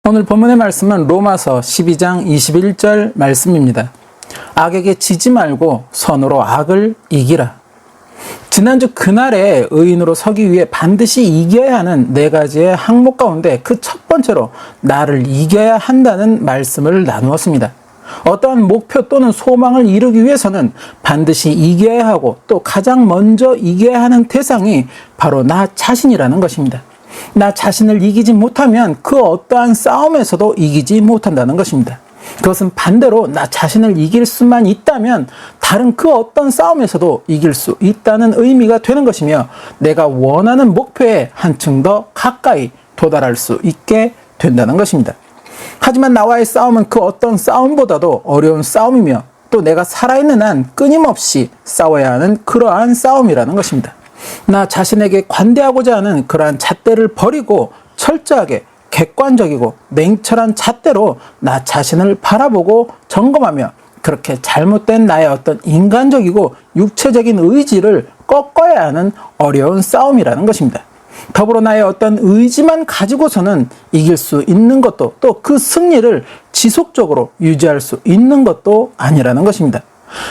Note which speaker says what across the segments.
Speaker 1: 오늘 본문의 말씀은 로마서 12장 21절 말씀입니다. 악에게 지지 말고 선으로 악을 이기라. 지난주 그날에 의인으로 서기 위해 반드시 이겨야 하는 4가지의 항목 가운데 그 첫 번째로 나를 이겨야 한다는 말씀을 나누었습니다. 어떠한 목표 또는 소망을 이루기 위해서는 반드시 이겨야 하고 또 가장 먼저 이겨야 하는 대상이 바로 나 자신이라는 것입니다. 나 자신을 이기지 못하면 그 어떠한 싸움에서도 이기지 못한다는 것입니다. 그것은 반대로 나 자신을 이길 수만 있다면 다른 그 어떤 싸움에서도 이길 수 있다는 의미가 되는 것이며 내가 원하는 목표에 한층 더 가까이 도달할 수 있게 된다는 것입니다. 하지만 나와의 싸움은 그 어떤 싸움보다도 어려운 싸움이며 또 내가 살아있는 한 끊임없이 싸워야 하는 그러한 싸움이라는 것입니다. 나 자신에게 관대하고자 하는 그러한 잣대를 버리고 철저하게 객관적이고 냉철한 잣대로 나 자신을 바라보고 점검하며 그렇게 잘못된 나의 어떤 인간적이고 육체적인 의지를 꺾어야 하는 어려운 싸움이라는 것입니다. 더불어 나의 어떤 의지만 가지고서는 이길 수 있는 것도 또 그 승리를 지속적으로 유지할 수 있는 것도 아니라는 것입니다.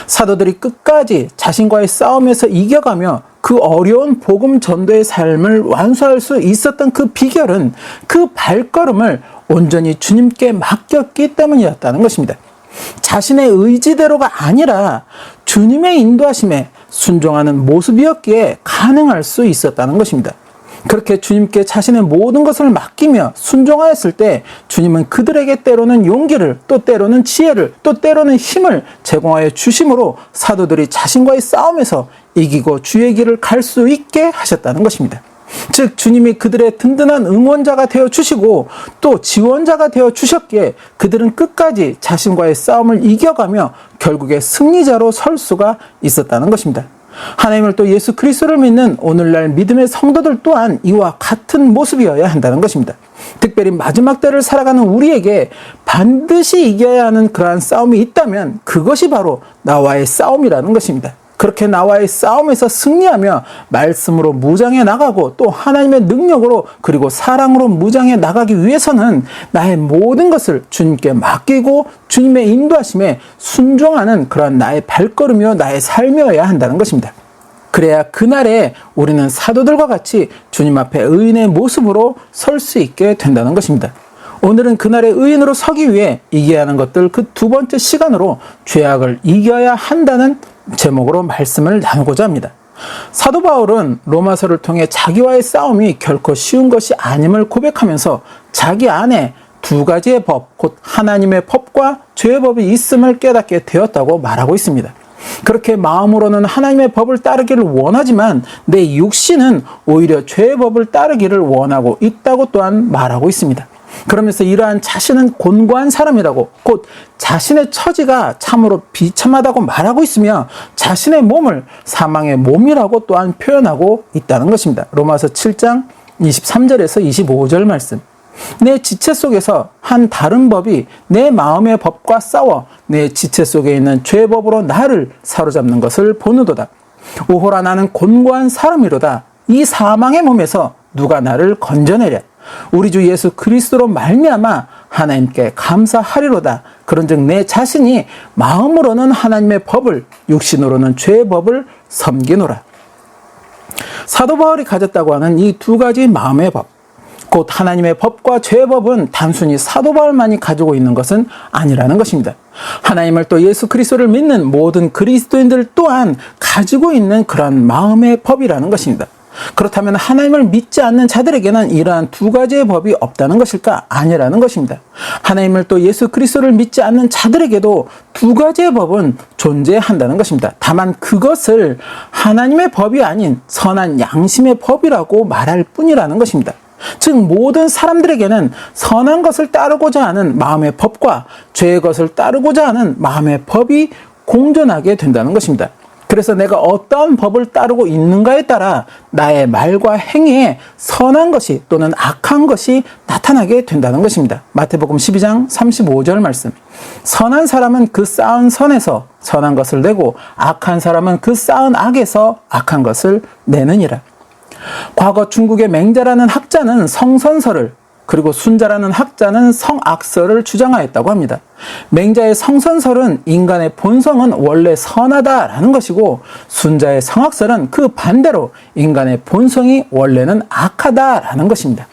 Speaker 1: 사도들이 끝까지 자신과의 싸움에서 이겨가며 그 어려운 복음 전도의 삶을 완수할 수 있었던 그 비결은 그 발걸음을 온전히 주님께 맡겼기 때문이었다는 것입니다. 자신의 의지대로가 아니라 주님의 인도하심에 순종하는 모습이었기에 가능할 수 있었다는 것입니다. 그렇게 주님께 자신의 모든 것을 맡기며 순종하였을 때 주님은 그들에게 때로는 용기를 또 때로는 지혜를 또 때로는 힘을 제공하여 주심으로 사도들이 자신과의 싸움에서 이기고 주의 길을 갈 수 있게 하셨다는 것입니다. 즉 주님이 그들의 든든한 응원자가 되어 주시고 또 지원자가 되어 주셨기에 그들은 끝까지 자신과의 싸움을 이겨가며 결국에 승리자로 설 수가 있었다는 것입니다. 하나님을 또 예수 그리스도를 믿는 오늘날 믿음의 성도들 또한 이와 같은 모습이어야 한다는 것입니다. 특별히 마지막 때를 살아가는 우리에게 반드시 이겨야 하는 그러한 싸움이 있다면 그것이 바로 나와의 싸움이라는 것입니다. 그렇게 나와의 싸움에서 승리하며 말씀으로 무장해 나가고 또 하나님의 능력으로 그리고 사랑으로 무장해 나가기 위해서는 나의 모든 것을 주님께 맡기고 주님의 인도하심에 순종하는 그러한 나의 발걸음이요 나의 삶이어야 한다는 것입니다. 그래야 그날에 우리는 사도들과 같이 주님 앞에 의인의 모습으로 설 수 있게 된다는 것입니다. 오늘은 그날의 의인으로 서기 위해 이겨야 하는 것들 그 두 번째 시간으로 죄악을 이겨야 한다는 제목으로 말씀을 나누고자 합니다. 사도 바울은 로마서를 통해 자기와의 싸움이 결코 쉬운 것이 아님을 고백하면서 자기 안에 2가지의 법, 곧 하나님의 법과 죄의 법이 있음을 깨닫게 되었다고 말하고 있습니다. 그렇게 마음으로는 하나님의 법을 따르기를 원하지만 내 육신은 오히려 죄의 법을 따르기를 원하고 있다고 또한 말하고 있습니다. 그러면서 이러한 자신은 곤고한 사람이라고 곧 자신의 처지가 참으로 비참하다고 말하고 있으며 자신의 몸을 사망의 몸이라고 또한 표현하고 있다는 것입니다. 로마서 7장 23절에서 25절 말씀. 내 지체 속에서 한 다른 법이 내 마음의 법과 싸워 내 지체 속에 있는 죄의 법으로 나를 사로잡는 것을 보느도다. 오호라 나는 곤고한 사람이로다. 이 사망의 몸에서 누가 나를 건져내랴. 우리 주 예수 그리스도로 말미암아 하나님께 감사하리로다. 그런즉 내 자신이 마음으로는 하나님의 법을 육신으로는 죄의 법을 섬기노라. 사도 바울이 가졌다고 하는 이 2가지 마음의 법, 곧 하나님의 법과 죄의 법은 단순히 사도 바울만이 가지고 있는 것은 아니라는 것입니다. 하나님을 또 예수 그리스도를 믿는 모든 그리스도인들 또한 가지고 있는 그런 마음의 법이라는 것입니다. 그렇다면 하나님을 믿지 않는 자들에게는 이러한 2가지의 법이 없다는 것일까? 아니라는 것입니다. 하나님을 또 예수 그리스도를 믿지 않는 자들에게도 2가지의 법은 존재한다는 것입니다. 다만 그것을 하나님의 법이 아닌 선한 양심의 법이라고 말할 뿐이라는 것입니다. 즉 모든 사람들에게는 선한 것을 따르고자 하는 마음의 법과 죄의 것을 따르고자 하는 마음의 법이 공존하게 된다는 것입니다. 그래서 내가 어떠한 법을 따르고 있는가에 따라 나의 말과 행위에 선한 것이 또는 악한 것이 나타나게 된다는 것입니다. 마태복음 12장 35절 말씀. 선한 사람은 그 쌓은 선에서 선한 것을 내고 악한 사람은 그 쌓은 악에서 악한 것을 내느니라. 과거 중국의 맹자라는 학자는 성선설을, 그리고 순자라는 학자는 성악설을 주장하였다고 합니다. 맹자의 성선설은 인간의 본성은 원래 선하다라는 것이고, 순자의 성악설은 그 반대로 인간의 본성이 원래는 악하다라는 것입니다.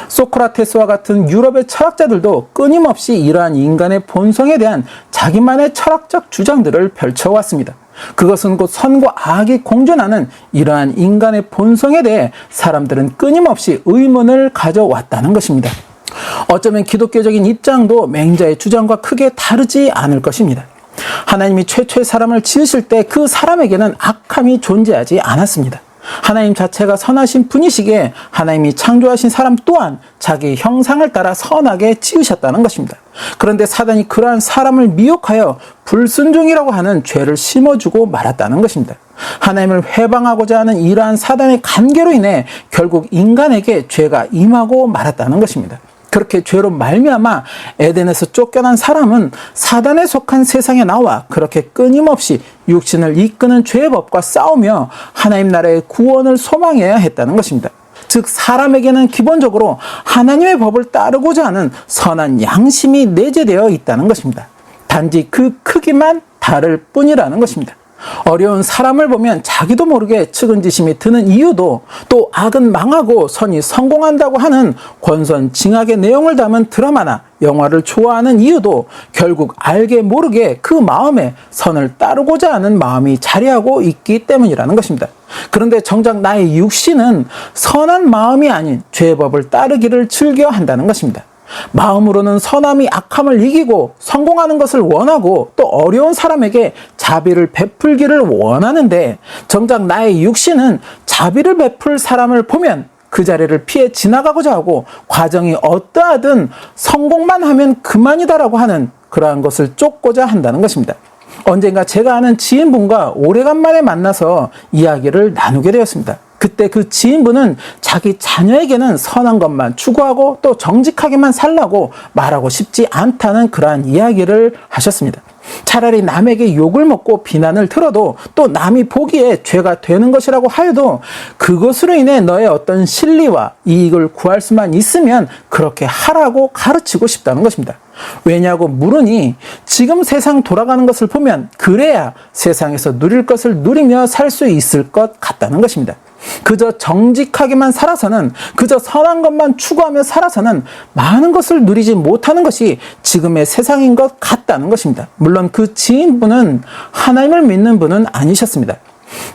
Speaker 1: 소크라테스와 같은 유럽의 철학자들도 끊임없이 이러한 인간의 본성에 대한 자기만의 철학적 주장들을 펼쳐왔습니다. 그것은 곧 선과 악이 공존하는 이러한 인간의 본성에 대해 사람들은 끊임없이 의문을 가져왔다는 것입니다. 어쩌면 기독교적인 입장도 맹자의 주장과 크게 다르지 않을 것입니다. 하나님이 최초의 사람을 지으실 때 그 사람에게는 악함이 존재하지 않았습니다. 하나님 자체가 선하신 분이시기에 하나님이 창조하신 사람 또한 자기 형상을 따라 선하게 지으셨다는 것입니다. 그런데 사단이 그러한 사람을 미혹하여 불순종이라고 하는 죄를 심어주고 말았다는 것입니다. 하나님을 회방하고자 하는 이러한 사단의 관계로 인해 결국 인간에게 죄가 임하고 말았다는 것입니다. 그렇게 죄로 말미암아 에덴에서 쫓겨난 사람은 사단에 속한 세상에 나와 그렇게 끊임없이 육신을 이끄는 죄의 법과 싸우며 하나님 나라의 구원을 소망해야 했다는 것입니다. 즉 사람에게는 기본적으로 하나님의 법을 따르고자 하는 선한 양심이 내재되어 있다는 것입니다. 단지 그 크기만 다를 뿐이라는 것입니다. 어려운 사람을 보면 자기도 모르게 측은지심이 드는 이유도, 또 악은 망하고 선이 성공한다고 하는 권선징악의 내용을 담은 드라마나 영화를 좋아하는 이유도 결국 알게 모르게 그 마음에 선을 따르고자 하는 마음이 자리하고 있기 때문이라는 것입니다. 그런데 정작 나의 육신은 선한 마음이 아닌 죄의 법을 따르기를 즐겨 한다는 것입니다. 마음으로는 선함이 악함을 이기고 성공하는 것을 원하고 또 어려운 사람에게 자비를 베풀기를 원하는데, 정작 나의 육신은 자비를 베풀 사람을 보면 그 자리를 피해 지나가고자 하고 과정이 어떠하든 성공만 하면 그만이다라고 하는 그러한 것을 쫓고자 한다는 것입니다. 언젠가 제가 아는 지인분과 오래간만에 만나서 이야기를 나누게 되었습니다. 그때 그 지인분은 자기 자녀에게는 선한 것만 추구하고 또 정직하게만 살라고 말하고 싶지 않다는 그러한 이야기를 하셨습니다. 차라리 남에게 욕을 먹고 비난을 들어도 또 남이 보기에 죄가 되는 것이라고 하여도 그것으로 인해 너의 어떤 실리와 이익을 구할 수만 있으면 그렇게 하라고 가르치고 싶다는 것입니다. 왜냐고 물으니 지금 세상 돌아가는 것을 보면 그래야 세상에서 누릴 것을 누리며 살 수 있을 것 같다는 것입니다. 그저 정직하게만 살아서는, 그저 선한 것만 추구하며 살아서는 많은 것을 누리지 못하는 것이 지금의 세상인 것 같다는 것입니다. 물론 그 지인분은 하나님을 믿는 분은 아니셨습니다.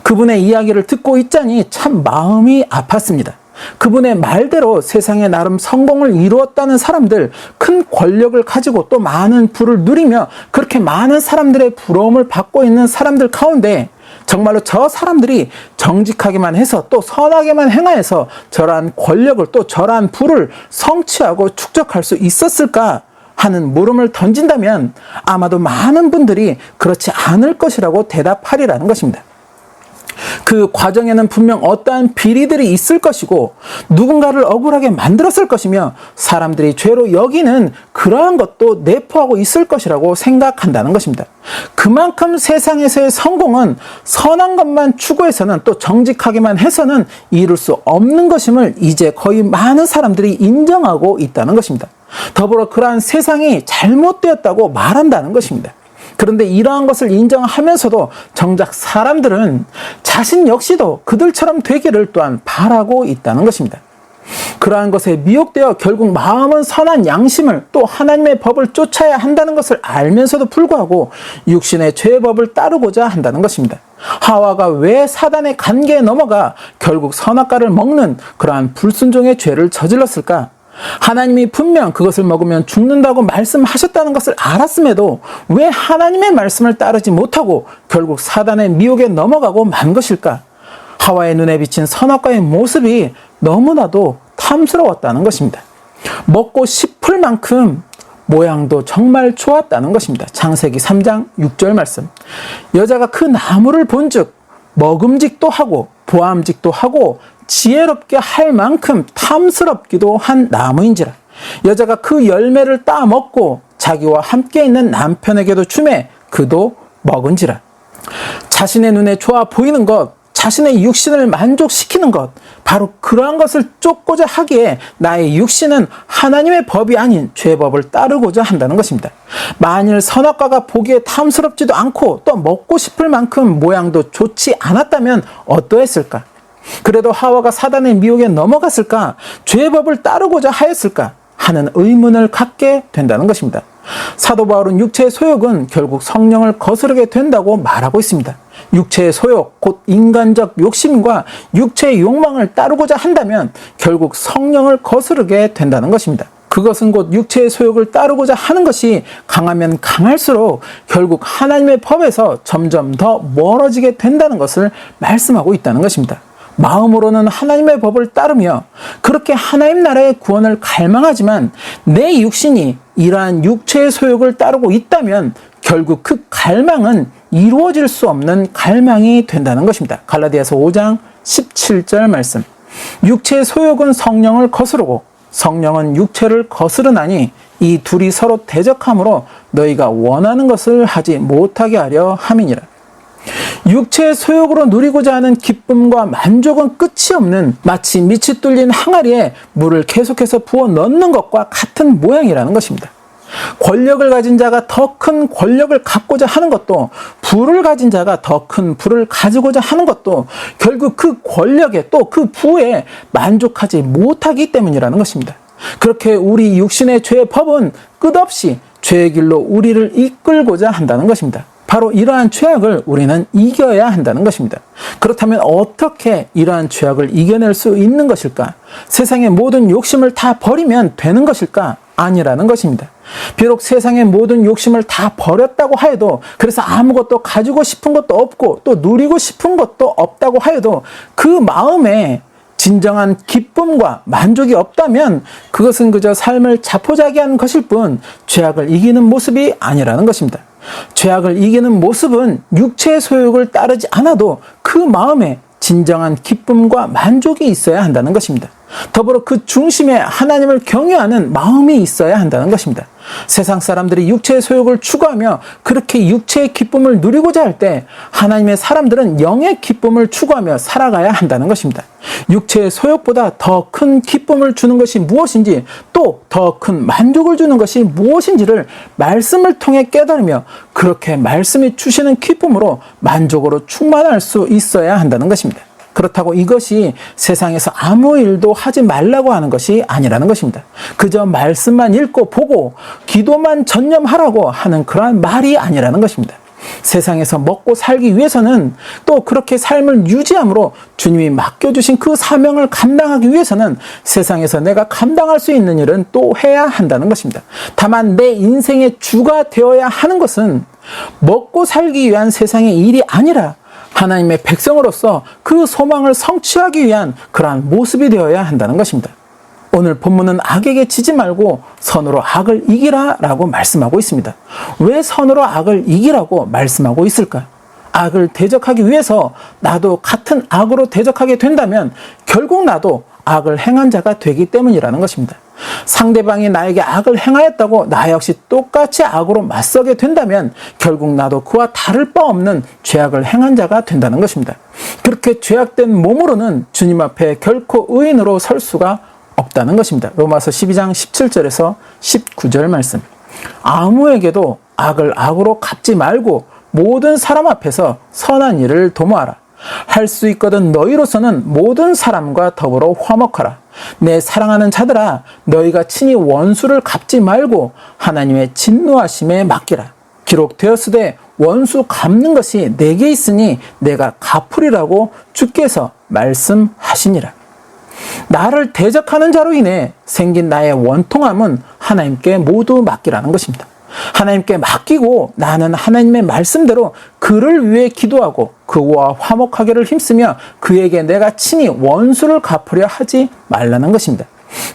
Speaker 1: 그분의 이야기를 듣고 있자니 참 마음이 아팠습니다. 그분의 말대로 세상에 나름 성공을 이루었다는 사람들, 큰 권력을 가지고 또 많은 부를 누리며 그렇게 많은 사람들의 부러움을 받고 있는 사람들 가운데 정말로 저 사람들이 정직하게만 해서 또 선하게만 행하여서 저러한 권력을 또 저러한 부를 성취하고 축적할 수 있었을까 하는 물음을 던진다면 아마도 많은 분들이 그렇지 않을 것이라고 대답하리라는 것입니다. 그 과정에는 분명 어떠한 비리들이 있을 것이고 누군가를 억울하게 만들었을 것이며 사람들이 죄로 여기는 그러한 것도 내포하고 있을 것이라고 생각한다는 것입니다. 그만큼 세상에서의 성공은 선한 것만 추구해서는 또 정직하게만 해서는 이룰 수 없는 것임을 이제 거의 많은 사람들이 인정하고 있다는 것입니다. 더불어 그러한 세상이 잘못되었다고 말한다는 것입니다. 그런데 이러한 것을 인정하면서도 정작 사람들은 자신 역시도 그들처럼 되기를 또한 바라고 있다는 것입니다. 그러한 것에 미혹되어 결국 마음은 선한 양심을 또 하나님의 법을 쫓아야 한다는 것을 알면서도 불구하고 육신의 죄의 법을 따르고자 한다는 것입니다. 하와가 왜 사단의 관계에 넘어가 결국 선악과를 먹는 그러한 불순종의 죄를 저질렀을까? 하나님이 분명 그것을 먹으면 죽는다고 말씀하셨다는 것을 알았음에도 왜 하나님의 말씀을 따르지 못하고 결국 사단의 미혹에 넘어가고 만 것일까? 하와의 눈에 비친 선악과의 모습이 너무나도 탐스러웠다는 것입니다. 먹고 싶을 만큼 모양도 정말 좋았다는 것입니다. 창세기 3장 6절 말씀. 여자가 그 나무를 본즉 먹음직도 하고 보암직도 하고 지혜롭게 할 만큼 탐스럽기도 한 나무인지라. 여자가 그 열매를 따 먹고 자기와 함께 있는 남편에게도 주매 그도 먹은지라. 자신의 눈에 좋아 보이는 것, 자신의 육신을 만족시키는 것, 바로 그러한 것을 쫓고자 하기에 나의 육신은 하나님의 법이 아닌 죄의 법을 따르고자 한다는 것입니다. 만일 선악과가 보기에 탐스럽지도 않고 또 먹고 싶을 만큼 모양도 좋지 않았다면 어떠했을까? 그래도 하와가 사단의 미혹에 넘어갔을까? 죄의 법을 따르고자 하였을까? 하는 의문을 갖게 된다는 것입니다. 사도 바울은 육체의 소욕은 결국 성령을 거스르게 된다고 말하고 있습니다. 육체의 소욕, 곧 인간적 욕심과 육체의 욕망을 따르고자 한다면 결국 성령을 거스르게 된다는 것입니다. 그것은 곧 육체의 소욕을 따르고자 하는 것이 강하면 강할수록 결국 하나님의 법에서 점점 더 멀어지게 된다는 것을 말씀하고 있다는 것입니다. 마음으로는 하나님의 법을 따르며 그렇게 하나님 나라의 구원을 갈망하지만 내 육신이 이러한 육체의 소욕을 따르고 있다면 결국 그 갈망은 이루어질 수 없는 갈망이 된다는 것입니다. 갈라디아서 5장 17절 말씀. 육체의 소욕은 성령을 거스르고 성령은 육체를 거스르나니 이 둘이 서로 대적함으로 너희가 원하는 것을 하지 못하게 하려 함이니라. 육체의 소욕으로 누리고자 하는 기쁨과 만족은 끝이 없는 마치 밑이 뚫린 항아리에 물을 계속해서 부어 넣는 것과 같은 모양이라는 것입니다. 권력을 가진 자가 더 큰 권력을 갖고자 하는 것도 부를 가진 자가 더 큰 부를 가지고자 하는 것도 결국 그 권력에 또 그 부에 만족하지 못하기 때문이라는 것입니다. 그렇게 우리 육신의 죄의 법은 끝없이 죄의 길로 우리를 이끌고자 한다는 것입니다. 바로 이러한 죄악을 우리는 이겨야 한다는 것입니다. 그렇다면 어떻게 이러한 죄악을 이겨낼 수 있는 것일까? 세상의 모든 욕심을 다 버리면 되는 것일까? 아니라는 것입니다. 비록 세상의 모든 욕심을 다 버렸다고 하여도, 그래서 아무것도 가지고 싶은 것도 없고 또 누리고 싶은 것도 없다고 하여도 그 마음에 진정한 기쁨과 만족이 없다면 그것은 그저 삶을 자포자기한 것일 뿐 죄악을 이기는 모습이 아니라는 것입니다. 죄악을 이기는 모습은 육체의 소욕을 따르지 않아도 그 마음에 진정한 기쁨과 만족이 있어야 한다는 것입니다. 더불어 그 중심에 하나님을 경외하는 마음이 있어야 한다는 것입니다. 세상 사람들이 육체의 소욕을 추구하며 그렇게 육체의 기쁨을 누리고자 할 때 하나님의 사람들은 영의 기쁨을 추구하며 살아가야 한다는 것입니다. 육체의 소욕보다 더 큰 기쁨을 주는 것이 무엇인지 또 더 큰 만족을 주는 것이 무엇인지를 말씀을 통해 깨달으며 그렇게 말씀이 주시는 기쁨으로 만족으로 충만할 수 있어야 한다는 것입니다. 그렇다고 이것이 세상에서 아무 일도 하지 말라고 하는 것이 아니라는 것입니다. 그저 말씀만 읽고 보고 기도만 전념하라고 하는 그러한 말이 아니라는 것입니다. 세상에서 먹고 살기 위해서는 또 그렇게 삶을 유지함으로 주님이 맡겨주신 그 사명을 감당하기 위해서는 세상에서 내가 감당할 수 있는 일은 또 해야 한다는 것입니다. 다만 내 인생의 주가 되어야 하는 것은 먹고 살기 위한 세상의 일이 아니라 하나님의 백성으로서 그 소망을 성취하기 위한 그러한 모습이 되어야 한다는 것입니다. 오늘 본문은 악에게 지지 말고 선으로 악을 이기라 라고 말씀하고 있습니다. 왜 선으로 악을 이기라고 말씀하고 있을까? 악을 대적하기 위해서 나도 같은 악으로 대적하게 된다면 결국 나도 악을 행한 자가 되기 때문이라는 것입니다. 상대방이 나에게 악을 행하였다고 나 역시 똑같이 악으로 맞서게 된다면 결국 나도 그와 다를 바 없는 죄악을 행한 자가 된다는 것입니다. 그렇게 죄악된 몸으로는 주님 앞에 결코 의인으로 설 수가 없다는 것입니다. 로마서 12장 17절에서 19절 말씀. 아무에게도 악을 악으로 갚지 말고 모든 사람 앞에서 선한 일을 도모하라. 할 수 있거든 너희로서는 모든 사람과 더불어 화목하라. 내 사랑하는 자들아, 너희가 친히 원수를 갚지 말고 하나님의 진노하심에 맡기라. 기록되었으되 원수 갚는 것이 내게 있으니 내가 갚으리라고 주께서 말씀하시니라. 나를 대적하는 자로 인해 생긴 나의 원통함은 하나님께 모두 맡기라는 것입니다. 하나님께 맡기고 나는 하나님의 말씀대로 그를 위해 기도하고 그와 화목하기를 힘쓰며 그에게 내가 친히 원수를 갚으려 하지 말라는 것입니다.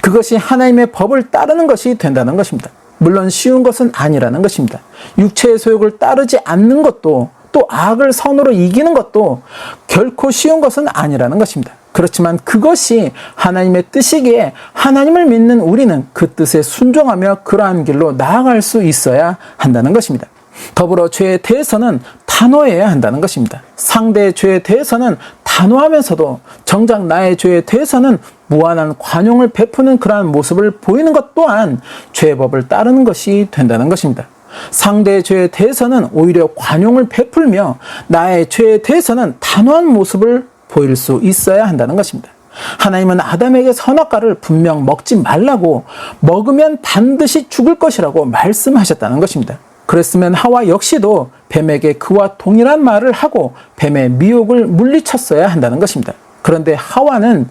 Speaker 1: 그것이 하나님의 법을 따르는 것이 된다는 것입니다. 물론 쉬운 것은 아니라는 것입니다. 육체의 소욕을 따르지 않는 것도 또 악을 선으로 이기는 것도 결코 쉬운 것은 아니라는 것입니다. 그렇지만 그것이 하나님의 뜻이기에 하나님을 믿는 우리는 그 뜻에 순종하며 그러한 길로 나아갈 수 있어야 한다는 것입니다. 더불어 죄에 대해서는 단호해야 한다는 것입니다. 상대의 죄에 대해서는 단호하면서도 정작 나의 죄에 대해서는 무한한 관용을 베푸는 그러한 모습을 보이는 것 또한 죄의 법을 따르는 것이 된다는 것입니다. 상대의 죄에 대해서는 오히려 관용을 베풀며 나의 죄에 대해서는 단호한 모습을 보일 수 있어야 한다는 것입니다. 하나님은 아담에게 선악과를 분명 먹지 말라고, 먹으면 반드시 죽을 것이라고 말씀하셨다는 것입니다. 그랬으면 하와 역시도 뱀에게 그와 동일한 말을 하고 뱀의 미혹을 물리쳤어야 한다는 것입니다. 그런데 하와는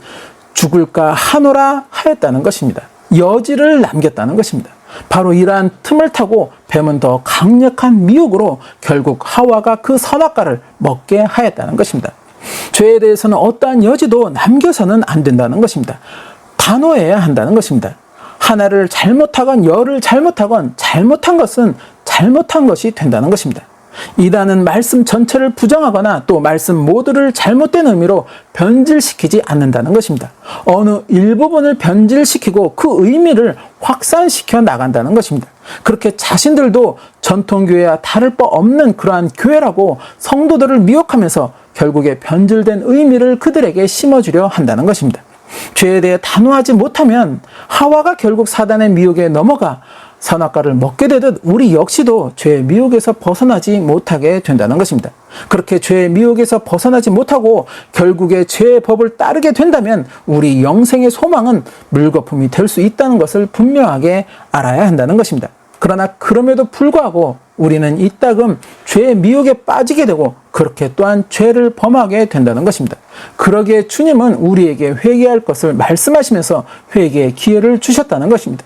Speaker 1: 죽을까 하노라 하였다는 것입니다. 여지를 남겼다는 것입니다. 바로 이러한 틈을 타고 뱀은 더 강력한 미혹으로 결국 하와가 그 선악과를 먹게 하였다는 것입니다. 죄에 대해서는 어떠한 여지도 남겨서는 안 된다는 것입니다. 단호해야 한다는 것입니다. 하나를 잘못하건 열을 잘못하건 잘못한 것은 잘못한 것이 된다는 것입니다. 이단은 말씀 전체를 부정하거나 또 말씀 모두를 잘못된 의미로 변질시키지 않는다는 것입니다. 어느 일부분을 변질시키고 그 의미를 확산시켜 나간다는 것입니다. 그렇게 자신들도 전통교회와 다를 바 없는 그러한 교회라고 성도들을 미혹하면서 결국에 변질된 의미를 그들에게 심어주려 한다는 것입니다. 죄에 대해 단호하지 못하면 하와가 결국 사단의 미혹에 넘어가 선악과를 먹게 되듯 우리 역시도 죄의 미혹에서 벗어나지 못하게 된다는 것입니다. 그렇게 죄의 미혹에서 벗어나지 못하고 결국에 죄의 법을 따르게 된다면 우리 영생의 소망은 물거품이 될 수 있다는 것을 분명하게 알아야 한다는 것입니다. 그러나 그럼에도 불구하고 우리는 이따금 죄의 미혹에 빠지게 되고 그렇게 또한 죄를 범하게 된다는 것입니다. 그러기에 주님은 우리에게 회개할 것을 말씀하시면서 회개의 기회를 주셨다는 것입니다.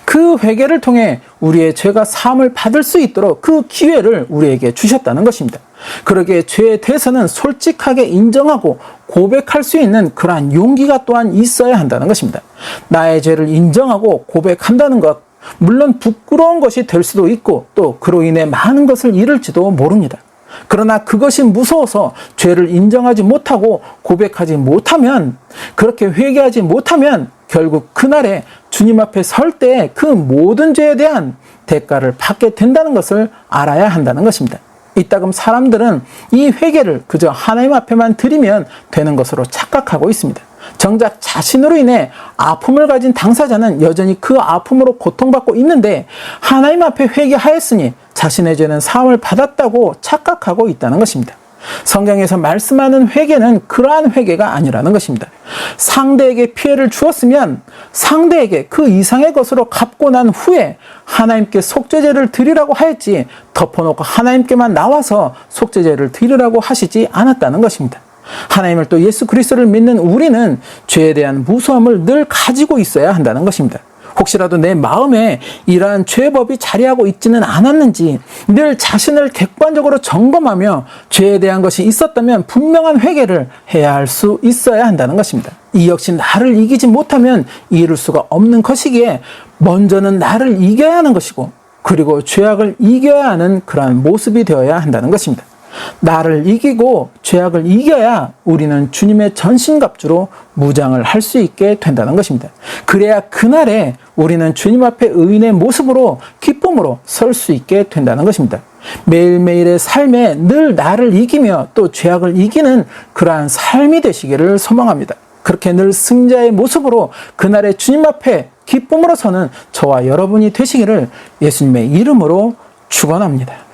Speaker 1: 그 회개를 통해 우리의 죄가 사함을 받을 수 있도록 그 기회를 우리에게 주셨다는 것입니다. 그러기에 죄에 대해서는 솔직하게 인정하고 고백할 수 있는 그러한 용기가 또한 있어야 한다는 것입니다. 나의 죄를 인정하고 고백한다는 것, 물론 부끄러운 것이 될 수도 있고 또 그로 인해 많은 것을 잃을지도 모릅니다. 그러나 그것이 무서워서 죄를 인정하지 못하고 고백하지 못하면, 그렇게 회개하지 못하면 결국 그날에 주님 앞에 설 때 그 모든 죄에 대한 대가를 받게 된다는 것을 알아야 한다는 것입니다. 이따금 사람들은 이 회개를 그저 하나님 앞에만 드리면 되는 것으로 착각하고 있습니다. 정작 자신으로 인해 아픔을 가진 당사자는 여전히 그 아픔으로 고통받고 있는데 하나님 앞에 회개하였으니 자신의 죄는 사함을 받았다고 착각하고 있다는 것입니다. 성경에서 말씀하는 회개는 그러한 회개가 아니라는 것입니다. 상대에게 피해를 주었으면 상대에게 그 이상의 것으로 갚고 난 후에 하나님께 속죄제를 드리라고 하였지, 덮어놓고 하나님께만 나와서 속죄제를 드리라고 하시지 않았다는 것입니다. 하나님을 또 예수 그리스도를 믿는 우리는 죄에 대한 무서움을 늘 가지고 있어야 한다는 것입니다. 혹시라도 내 마음에 이러한 죄법이 자리하고 있지는 않았는지 늘 자신을 객관적으로 점검하며 죄에 대한 것이 있었다면 분명한 회개를 해야 할 수 있어야 한다는 것입니다. 이 역시 나를 이기지 못하면 이룰 수가 없는 것이기에 먼저는 나를 이겨야 하는 것이고, 그리고 죄악을 이겨야 하는 그러한 모습이 되어야 한다는 것입니다. 나를 이기고 죄악을 이겨야 우리는 주님의 전신갑주로 무장을 할 수 있게 된다는 것입니다. 그래야 그날에 우리는 주님 앞에 의인의 모습으로 기쁨으로 설 수 있게 된다는 것입니다. 매일매일의 삶에 늘 나를 이기며 또 죄악을 이기는 그러한 삶이 되시기를 소망합니다. 그렇게 늘 승자의 모습으로 그날의 주님 앞에 기쁨으로 서는 저와 여러분이 되시기를 예수님의 이름으로 축원합니다.